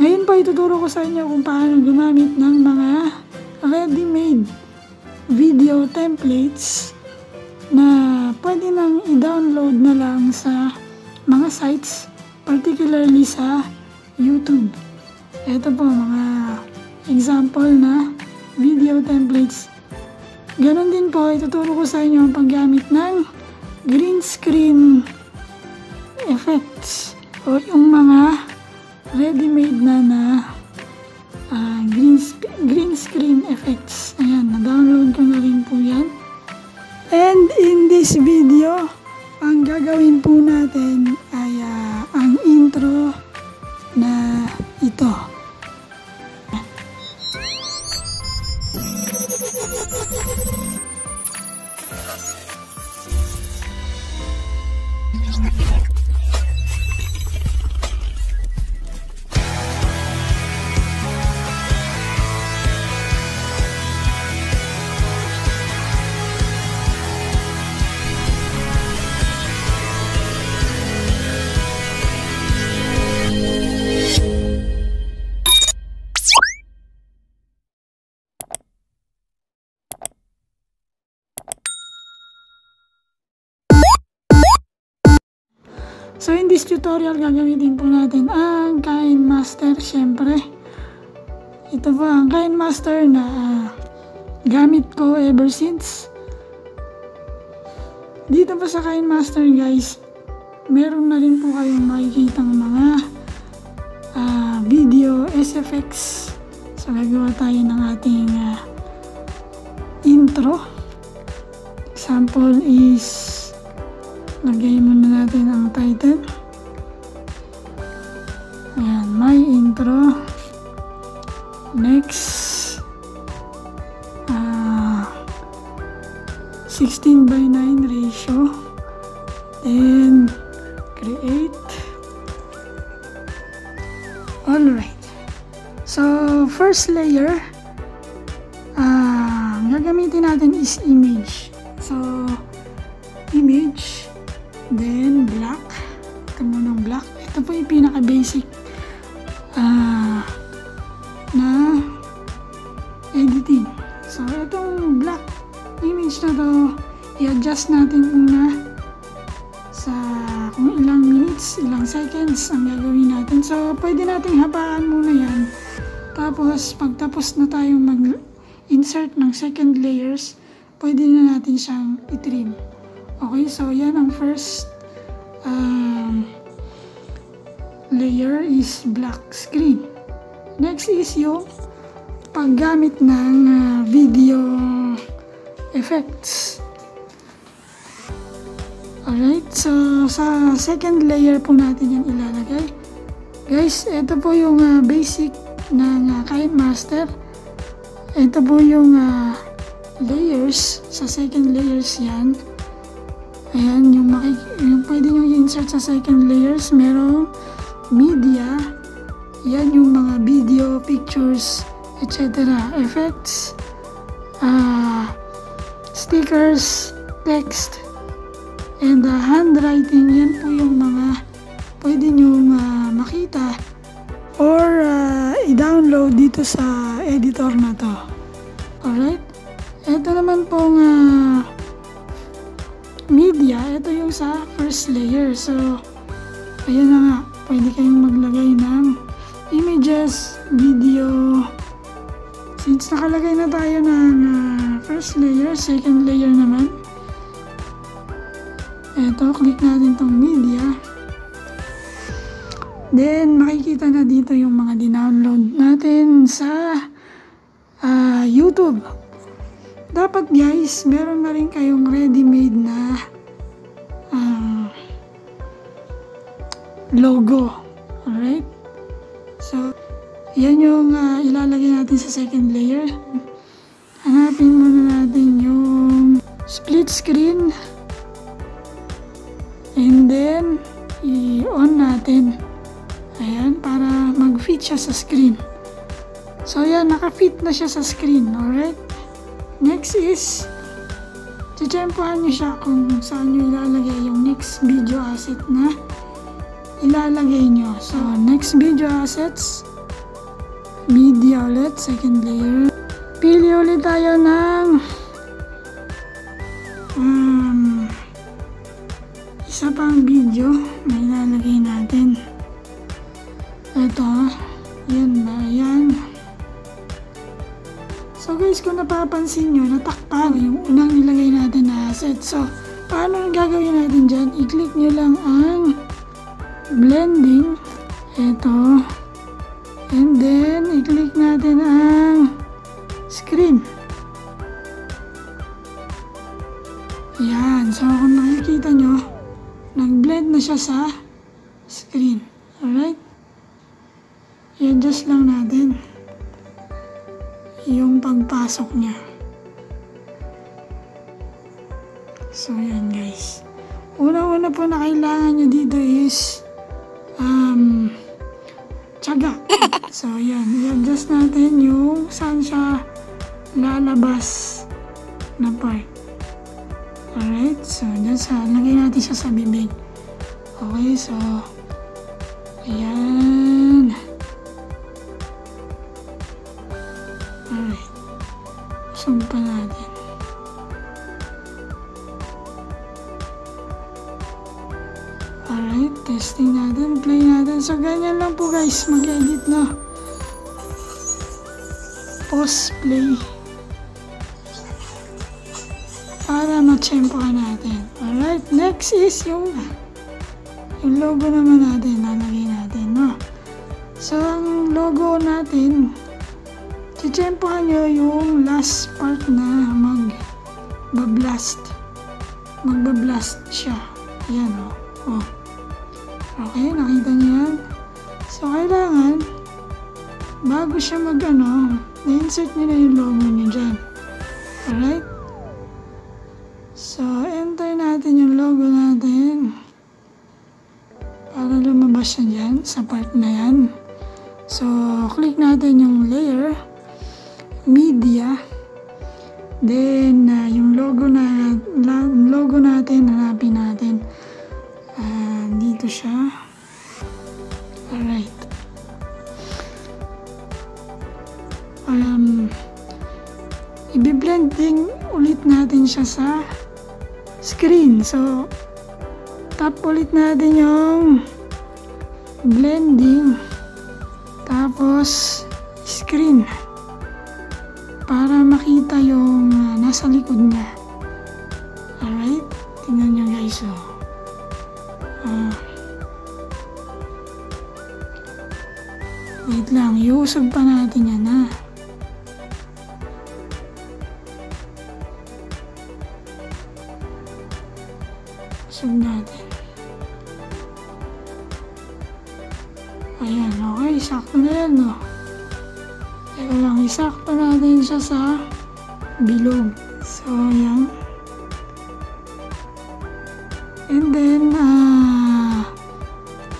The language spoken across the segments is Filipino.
Ngayon po ituturo ko sa inyo kung paano gumamit ng mga ready-made video templates na pwede nang i-download na lang sa mga sites, particularly sa YouTube. Ito po mga example na video templates. Ganon din po, ituturo ko sa inyo ang paggamit ng green screen effects o yung mga ready-made na green screen effects. Ayan, na-download ko na rin po yan. And in this video, ang gagawin po natin ay ang intro na ito. So in this tutorial, gagamitin po natin ang KineMaster, syempre. Ito po ang KineMaster na gamit ko ever since. Dito po sa KineMaster guys, meron na rin po kayong makikitang mga video SFX. So gagawa tayo ng ating intro. Example is lagay muna natin ang title. Ayan, my intro. Next, 16:9 ratio. Then, create. Alright. So, first layer, gagamitin natin is image. So, image. Then, black. Ito muna ng black. Ito po yung pinaka-basic na editing. So, itong black image na to, i-adjust natin muna sa kung ilang minutes, ilang seconds ang gagawin natin. So, pwede nating habaan muna yan. Tapos, pagtapos na tayong mag-insert ng second layers, pwede na natin siyang i-trim. Okay, so yan ang first layer is black screen. Next is yung paggamit ng video effects. Alright, so sa second layer po natin yan ilalagay. Guys, ito po yung basic ng KineMaster. Ito po yung layers. Sa second layers yan. Ayan, yung pwede nyo i-insert sa second layers, merong media, yan yung mga video, pictures, etc. Effects, stickers, text, and handwriting, yan po yung mga pwede nyo makita or i-download dito sa editor na to. Alright, ito naman pong media, ito yung sa first layer. So, ayan na nga, pwede kayong maglagay ng images, video. Since nakalagay na tayo ng first layer, second layer naman. Ito, click natin tong media. Then, makikita na dito yung mga dinownload natin sa YouTube. Dapat guys, meron na rin kayong ready-made na logo. Alright? So, yan yung ilalagay natin sa second layer. Hanapin muna natin yung split screen. And then, i-on natin. Ayan, para mag-fit siya sa screen. So, yan, naka-fit na siya sa screen. Alright? Next is, tiyempohan nyo siya kung saan nyo ilalagay yung next video asset na ilalagay nyo. So, next video assets, media ulit, second layer. Pili ulit tayo ng isa pang video na ilalagay natin. Ito, yan ba, yan. So guys, kung napapansin nyo, natakpan yung unang nilagay natin na asset. So, paano gagawin natin dyan? I-click nyo lang ang blending. Ito. And then, i-click natin ang screen. Yan. So, kung nakikita nyo, nag-blend na siya sa screen. Alright? I-adjust lang natin yung pagpasok niya. So, yan guys. Una-una po na kailangan nyo dito is tiyaga. So, yan. I-adjust natin yung saan siya lalabas na part. Alright, so lagay natin siya sa bibig. Okay, so ayan. Alright, sumpa natin. Alright, testing natin, play natin. So ganyan lang po guys, mag-edit na. Pause, play. Para matsyempohan natin. Alright, next is yung logo naman natin, lalagay natin, no? So, ang logo natin, tsyempohan nyo yung last part na magbablast. Magbablast siya. Ayan, oh. Okay, nakita nyo yan? So, kailangan, bago siya na-insert nyo na yung logo nyo dyan. Alright? So, enter natin yung logo natin para lumabas siya dyan sa part na yan. So, click natin yung layer, media, then yung logo natin, hanapin natin. Dito siya. Alright. I-blend din ulit natin siya sa screen. So, tap ulit natin yung blending, tapos screen para makita yung nasa likod niya. Alright, tingnan nyo guys. Wait lang, iusog pa natin yan ha. Usog natin. Ayan, okay, sakto na yan, no? Teka lang, isakto natin siya sa bilog. So, ayan. And then,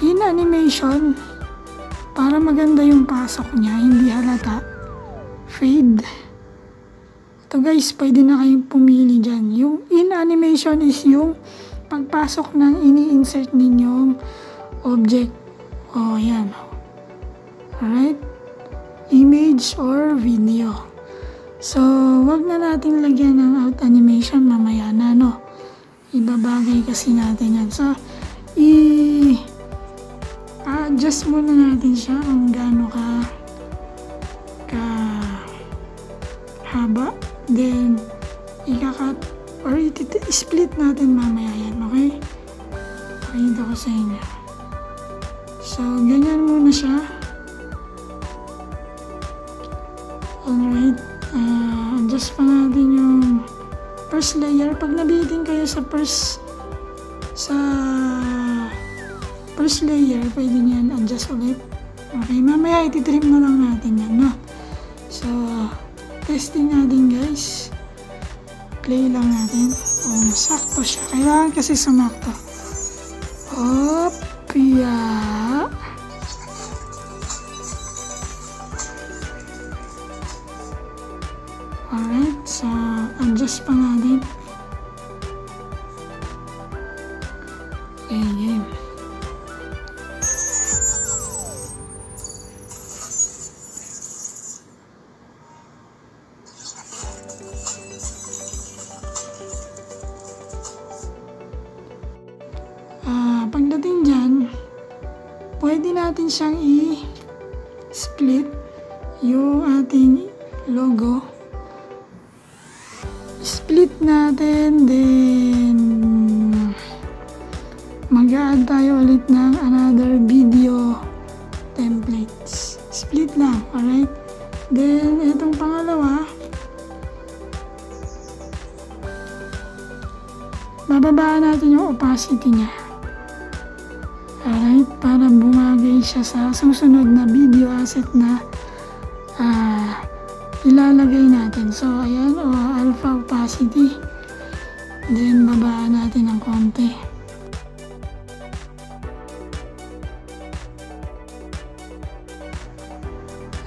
in animation, para maganda yung pasok niya, hindi halata, fade. Ito guys, pwede na kayong pumili dyan. Yung in animation is yung pagpasok ng ini-insert ninyong object. O, yan. Alright? Image or video. So, wag na natin lagyan ng out animation mamaya na, no? Ibabagay kasi natin yan. So, adjust muna natin siya kung gaano ka haba. Then, ika-cut or split natin mamaya yan, okay? Pakita ko sa inyo. So, ganyan muna siya. Alright. Adjust pa natin yung first layer. Pag nabitin kayo sa first layer, pwede niyan adjust ulit. Okay, mamaya ititrim na lang natin yan, no? So, testing natin guys. Play lang natin. Sakto siya. Kailangan kasi sumakto. Opya. Alright, so adjust pa natin. Okay, game. natin siyang i-split yung ating logo. Split natin, then mag-add tayo ulit ng another video templates. Split lang, alright? Then, itong pangalawa, bababaan natin yung opacity niya. Alright, para bumagay siya sa susunod na video asset na ilalagay natin. So, ayan, alpha opacity. Then, babaan natin ng konti.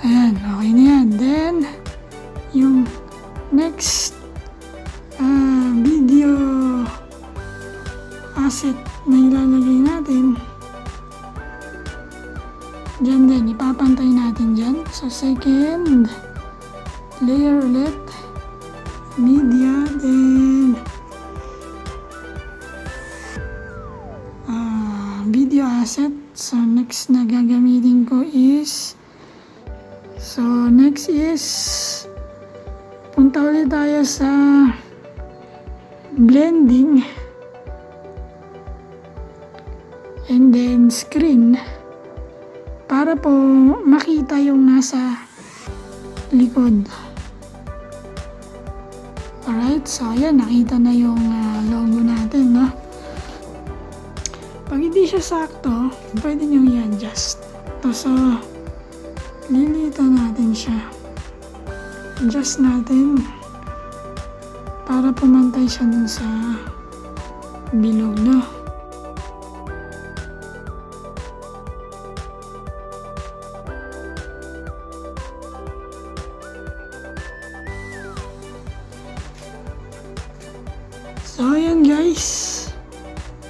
Ayan, okay na yan. Then, yung next video asset na ilalagay natin, dyan din, ipapantay natin dyan. So, second layer ulit, media, then video asset. So, next na gagamitin ko is punta ulit tayo sa blending and then screen para po makita yung nasa likod. Alright, so ayan, nakita na yung logo natin, no? Pag hindi siya sakto, pwede nyo i-adjust. So, lilitan natin siya. Adjust natin para pumantay siya dun sa bilog, no? So, ayan guys.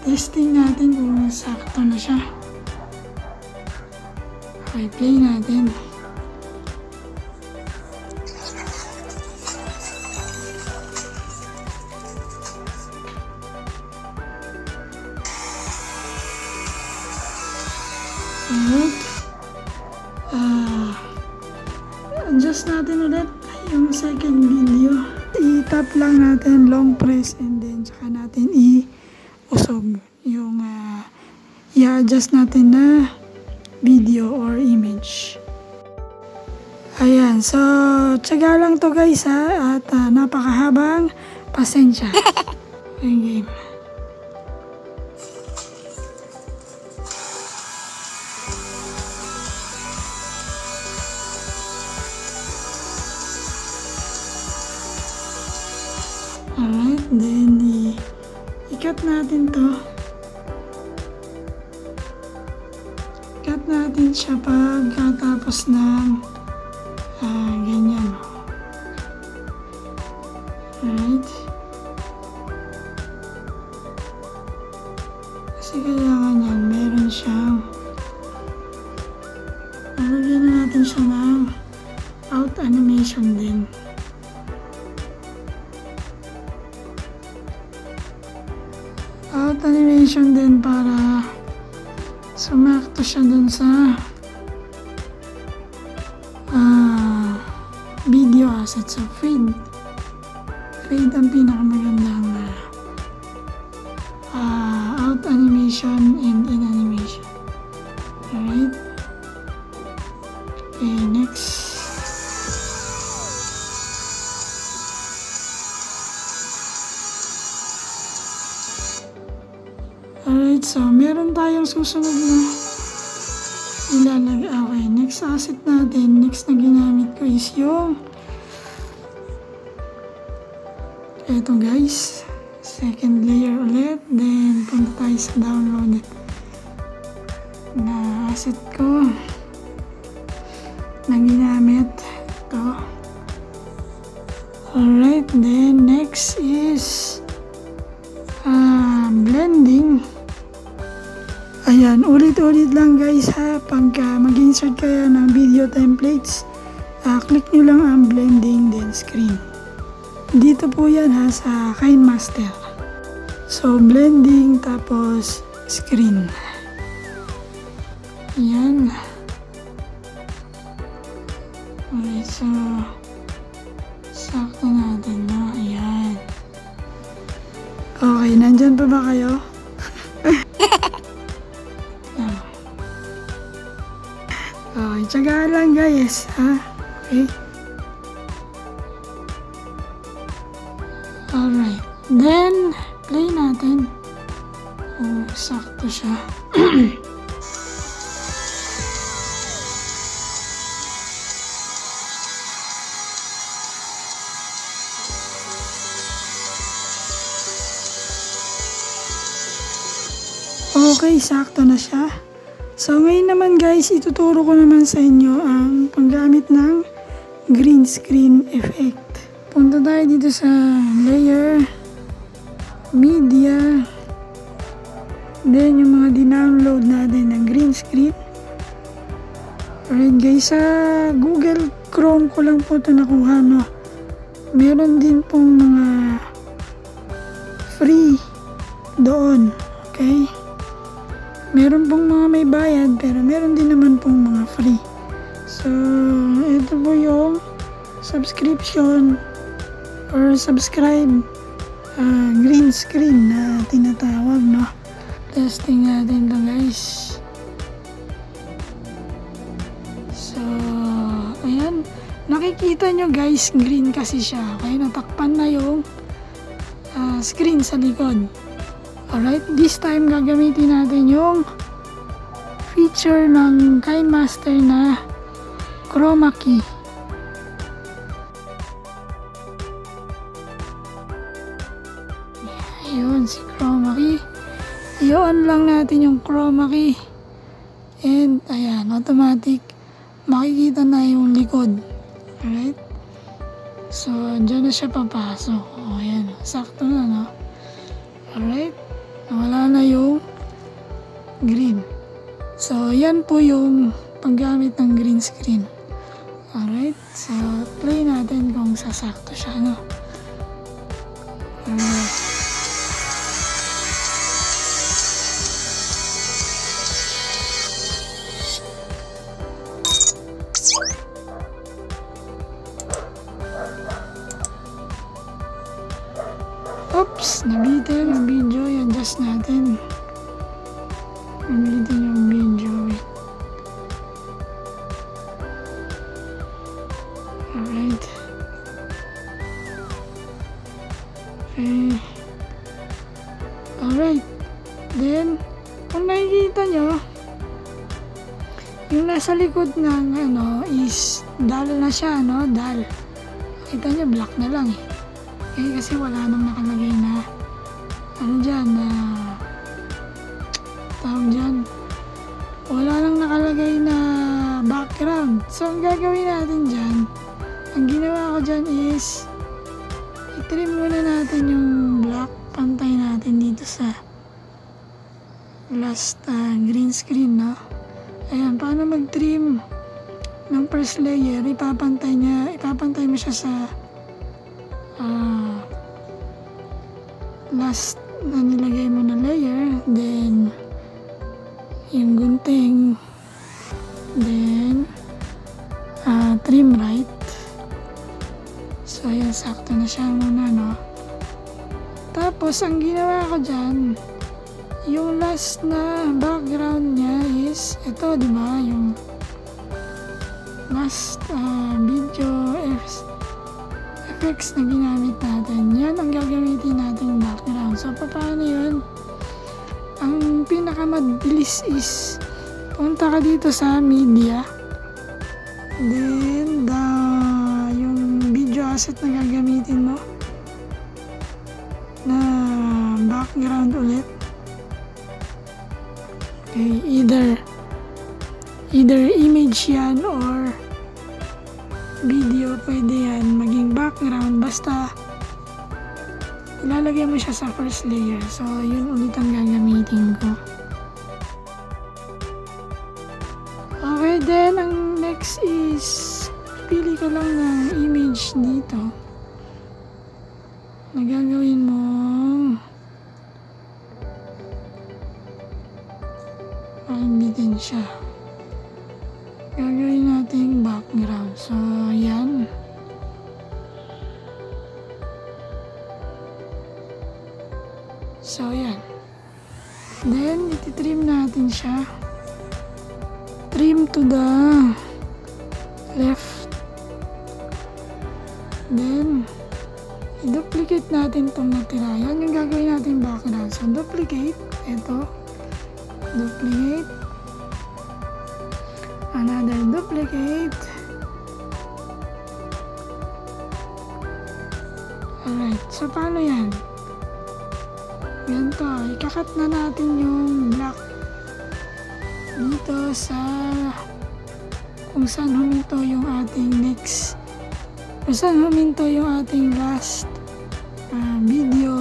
Testing natin kung sakto na siya. Okay, play natin. Alright. Adjust natin ulit yung second video. I-tap lang natin, long press, and then saka natin i-usog yung i-adjust natin na video or image. Ayan, so tsaga lang to guys ha, at napakahabang pasensya. Okay, game. Alright, then i-cut natin to. Cut natin siya pagkatapos ng ganyan. Alright. Kasi kailangan yan, meron siyang lalagyan na natin siya ng out animation din. Out animation din para sumakto siya dun sa video asset. So fade ang pinakamagandang out animation and in animation. Alright, okay, next. Alright, so meron tayong susunod na ilalagay. Okay, next asset natin, next na ginamit ko is yung eto guys, second layer ulit, then punta tayo sa downloaded na asset ko na ginamit ito. Alright, then next is blending. Ayan, ulit-ulit lang guys ha, pagka mag-insert kayo ng video templates, click nyo lang ang blending then screen. Dito po yan ha sa KineMaster. So blending tapos screen. Ayan. Okay, so sakto natin, no? Ayan. Okay, nandyan pa ba kayo? Okay, tsagaan lang guys, ha? Okay. Alright. Then, play natin. Oh, sakto siya. Okay, sakto na siya. So, ngayon naman guys, ituturo ko naman sa inyo ang paggamit ng green screen effect. Punta tayo dito sa layer, media, then yung mga dinownload natin na green screen. Alright guys, sa Google Chrome ko lang po ito nakuha, no? Meron din pong mga free doon, okay? Meron pong mga may bayad, pero meron din naman pong mga free. So, ito po yung subscription or subscribe green screen na tinatawag, no? Testing natin to guys. So, ayan. Nakikita nyo guys, green kasi siya. Okay, natakpan na yung screen sa likod. Alright, this time gagamitin natin yung feature ng KineMaster na chroma key. Ayun, si chroma key. I-on lang natin yung chroma key. And, ayan, automatic. Makikita na yung likod. Alright? So, dyan na siya papasok. O, ayan. Sakto na, no? Alright? Wala na yung green. So, yan po yung paggamit ng green screen. Alright? So, play natin kung sasakto siya, no? Alright. Oops! Nabitin yung video. I-adjust natin. Nabitin yung video. Alright. Okay. Alright. Then, kung nakikita nyo, yung nasa likod ng is dull na siya, no? Dull. Kita nyo, black na lang eh. Okay, kasi wala nang nakalagay na dyan na tawag dyan. Wala nang nakalagay na background. So, ang gagawin natin dyan, ang ginawa ko dyan is i-trim muna natin yung black. Pantay natin dito sa last green screen, no? Ayan, paano mag-trim ng first layer? Ipapantay mo siya sa last na nilagay mo na layer, then yung gunting, then trim right. So ayan, sakto na siya muna, no? Tapos ang ginawa ko dyan, yung last na background niya is ito, di ba? Yung last video effects na ginamit natin, yan ang gagamitin natin background. So, paano yun? Ang pinakamabilis is punta ka dito sa media, then yung video asset na gagamitin mo na background ulit. Okay, either image yan or video, pwede yan maging background, basta ilalagay mo siya sa first layer. So, yun ulit ang gagamitin ko. Okay, then ang next is pili ko lang ng image dito na gagawin mong pagbitin siya. gagawin natin background. So, yan. So, yan. Then, iti-trim natin siya. Trim to the left. Then, i-duplicate natin itong natira. Yan yung gagawin natin background. So, duplicate. Ito. Duplicate. Another duplicate. Alright. So, paano yan? Ganito. Ikakat na natin yung black dito sa kung saan huminto yung ating next. Kung saan huminto yung ating last video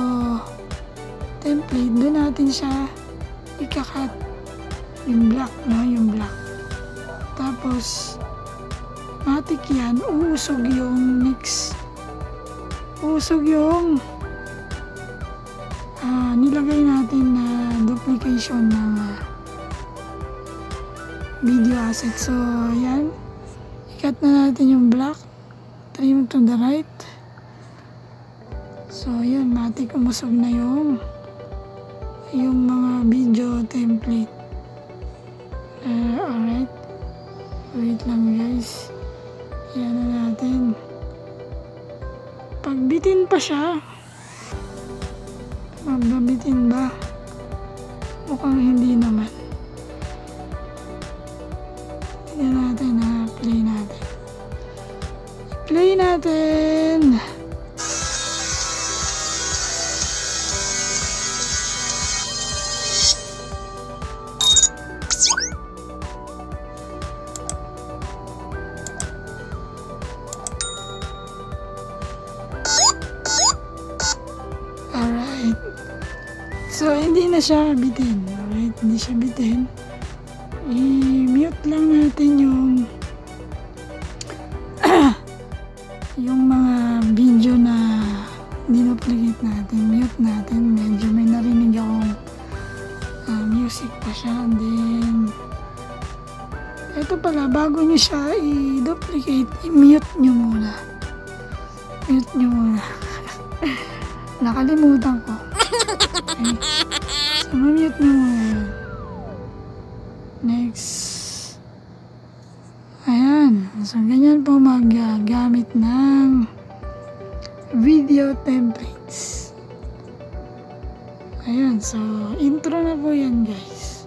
template. Doon natin siya ikakat yung black, no? Yung black. Tapos, matik yan, uusog yung mix. Uusog yung nilagay natin na duplication ng video asset. So, yan. Ikat na natin yung black. Trim to the right. So, yan. Matik umusog na yung mga video template. Alright. Wait lang guys. Yan na natin. Pagbitin pa siya. Magbabitin ba? Mukhang hindi naman. Tingnan natin ha. Play natin. Play natin. Alright. So, hindi na siya bitin. Alright, hindi siya bitin. I-mute lang natin yung mga video na dinuplicate natin. Mute natin. Medyo may narinig akong music pa siya. And then, ito pala, bago nyo siya i-duplicate, i-mute nyo muna. Mute nyo muna. Nakalimutan ko. Okay. So, ma-mute nyo muna yun. Next. Ayan. So, ganyan po maggamit ng video templates. Ayan. So, intro na po yan guys.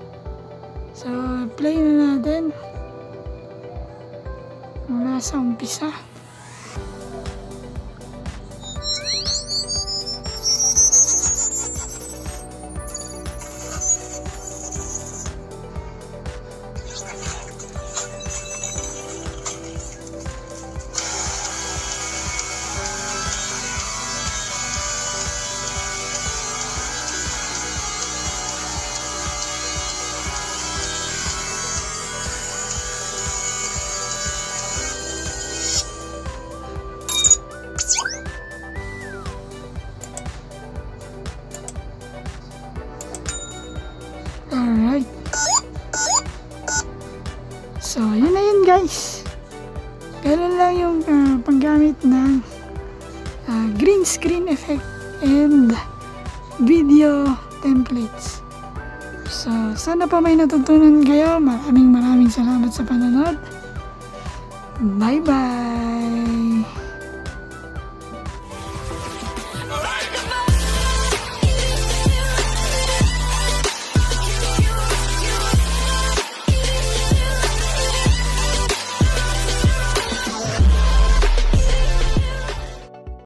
So, play na natin. Mula sa umpisa. Alright. So, yun na yun guys. Ganun lang yung paggamit ng green screen effect and video templates. So, sana pa may natutunan kayo. Maraming salamat sa panonood. Bye-bye!